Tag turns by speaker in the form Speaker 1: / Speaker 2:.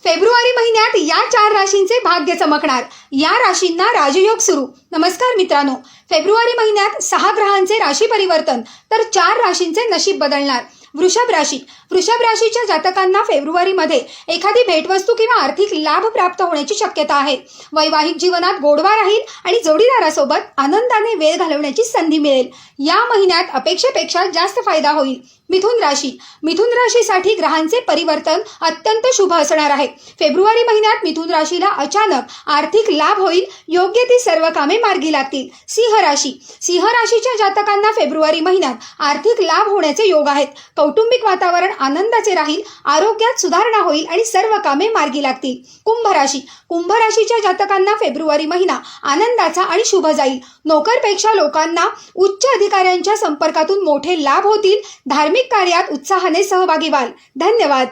Speaker 1: February महिन्यात या 4 राशींचे भाग्य चमकणार. या राशींना राजयोग सुरू. नमस्कार मित्रांनो, फेब्रुवारी महिन्यात 6 ग्रहांचे राशी परिवर्तन तर 4 राशींचे नशीब बदलणार. वृषभ राशी. वृषभ राशीच्या जातकांना फेब्रुवारीमध्ये एखादी भेटवस्तू किंवा आर्थिक लाभ प्राप्त होण्याची शक्यता आहे. वैवाहिक जीवनात गोडवा राहील आणि जोडीदारासोबत आनंदाने वेळ घालवण्याची संधी मिळेल. या महिन्यात अपेक्षेपेक्षा जास्त फायदा होईल. मिथुन राशी. मिथुन राशीसाठी ग्रहांचे परिवर्तन अत्यंत शुभ असणार आहे. फेब्रुवारी महिन्यात मिथुन राशीला अचानक आर्थिक लाभ होईल. योग्य ती सर्व कामे मार्गी लागतील. सिंह राशी. सिंह राशीच्या जातकांना फेब्रुवारी महिन्यात आर्थिक लाभ होण्याचे योग आहेत. कौटुंबिक वातावरण आनंदाचे राहील. आरोग्यात सुधारणा होईल आणि सर्व कामे मार्गी लागतील. कुंभ राशी. कुंभ राशीच्या जातकांना फेब्रुवारी महिना आनंदाचा आणि शुभ जाईल. नोकरपेक्षा लोकांना उच्च अधिकाऱ्यांच्या संपर्कातून मोठे लाभ होतील. धार्मिक कार्यात उत्साहाने सहभागी व्हाल. धन्यवाद.